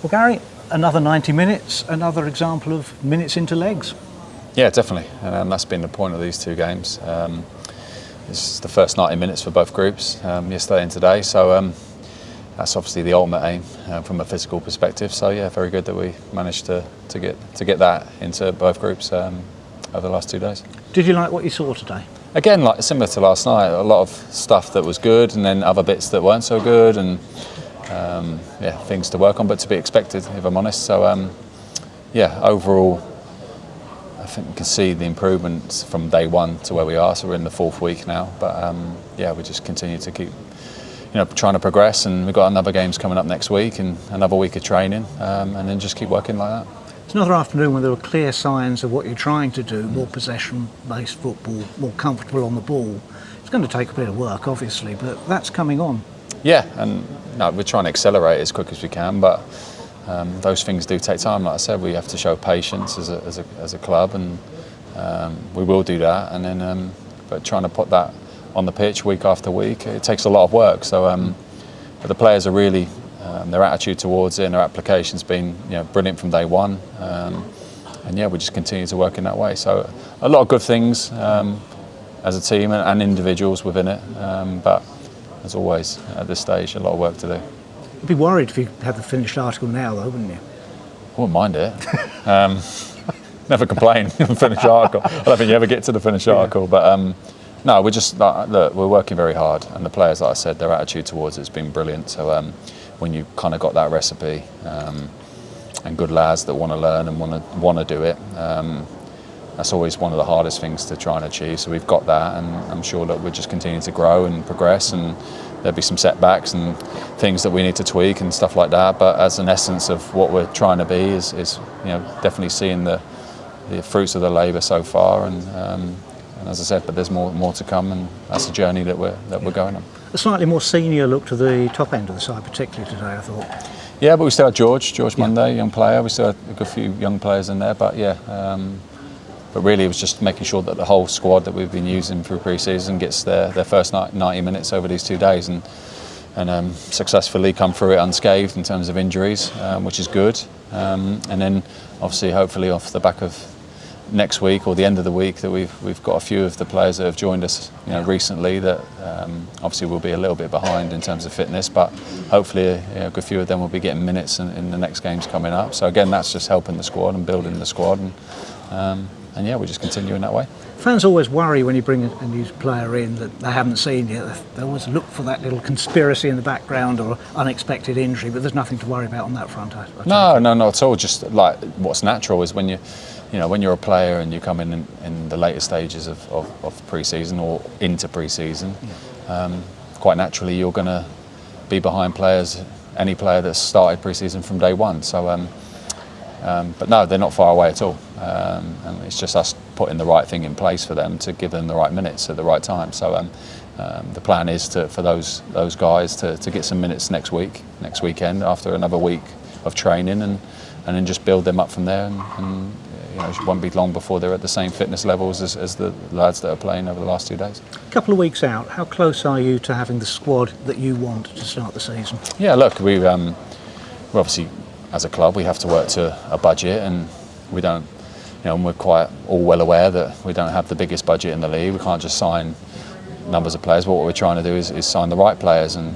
Well, Gary, another 90 minutes, another example of minutes into legs. Yeah, definitely. That's been the point of these two games. This is the first 90 minutes for both groups, yesterday and today. So that's obviously the ultimate aim from a physical perspective. So yeah, very good that we managed to get that into both groups over the last 2 days. Did you like what you saw today? Again, like similar to last night, a lot of stuff that was good, and then other bits that weren't so good, and yeah, things to work on, but to be expected, if I'm honest. So yeah, overall, I think we can see the improvements from day one to where we are. So we're in the 4th week now, but yeah, we just continue to keep, trying to progress, and we've got another games coming up next week and another week of training, and then just keep working like that. It's another afternoon when there were clear signs of what you're trying to do, more possession-based football, more comfortable on the ball. It's going to take a bit of work, obviously, but that's coming on. Yeah, and we're trying to accelerate as quick as we can, but those things do take time. Like I said, we have to show patience as a club, and we will do that. And then, but trying to put that on the pitch week after week, it takes a lot of work. So, but the players are really, their attitude towards it and their application's been brilliant from day one. And yeah, we just continue to work in that way. So a lot of good things as a team and individuals within it. But as always, at this stage, a lot of work to do. You'd be worried if you had the finished article now, though, wouldn't you? I wouldn't mind it. Never complain on the finished article. I don't think you ever get to the finished article, but no, we're just look, we're working very hard, and the players, like I said, their attitude towards it has been brilliant. So when you kind of got that recipe and good lads that want to learn and want to do it, that's always one of the hardest things to try and achieve. So we've got that, and I'm sure that we're just continuing to grow and progress, and there'll be some setbacks and things that we need to tweak and stuff like that. But as an essence of what we're trying to be is definitely seeing the fruits of the labour so far, and as I said, but there's more to come, and that's a journey that we're going on. A slightly more senior look to the top end of the side, particularly today, I thought. Yeah, but we still had George Monday, young player. We still had a good few young players in there, but yeah. But really, it was just making sure that the whole squad that we've been using through pre-season gets their first 90 minutes over these 2 days, and successfully come through it unscathed in terms of injuries, which is good. And then, obviously, hopefully, off the back of next week or the end of the week, that we've got a few of the players that have joined us, recently that obviously will be a little bit behind in terms of fitness, but hopefully a good few of them will be getting minutes in the next games coming up. So again, that's just helping the squad and building the squad, and yeah, we just continue in that way. Fans always worry when you bring a new player in that they haven't seen yet. They always look for that little conspiracy in the background or unexpected injury, but there's nothing to worry about on that front. No, not at all. Just like what's natural is when when you're a player and you come in the later stages of pre-season or into pre-season, quite naturally you're going to be behind players, any player that's started pre-season from day one. So. But no, they're not far away at all. And it's just us putting the right thing in place for them to give them the right minutes at the right time. So the plan is for those guys to get some minutes next weekend after another week of training, and then just build them up from there. And it won't be long before they're at the same fitness levels as the lads that are playing over the last 2 days. A couple of weeks out, how close are you to having the squad that you want to start the season? Yeah, look, we're obviously, as a club, we have to work to a budget, and we don't, and we're quite all well aware that we don't have the biggest budget in the league. We can't just sign numbers of players, but what we're trying to do is sign the right players, and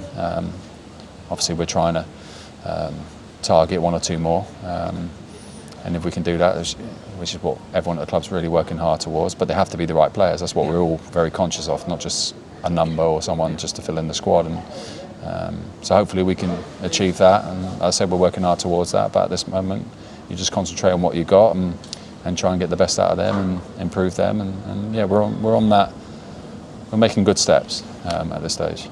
obviously we're trying to target 1 or 2 more, and if we can do that, which is what everyone at the club's really working hard towards, but they have to be the right players. That's what we're all very conscious of, not just a number or someone just to fill in the squad. And so hopefully we can achieve that, and as I said, we're working hard towards that, but at this moment you just concentrate on what you got and try and get the best out of them and improve them, and yeah, we're on that. We're making good steps at this stage.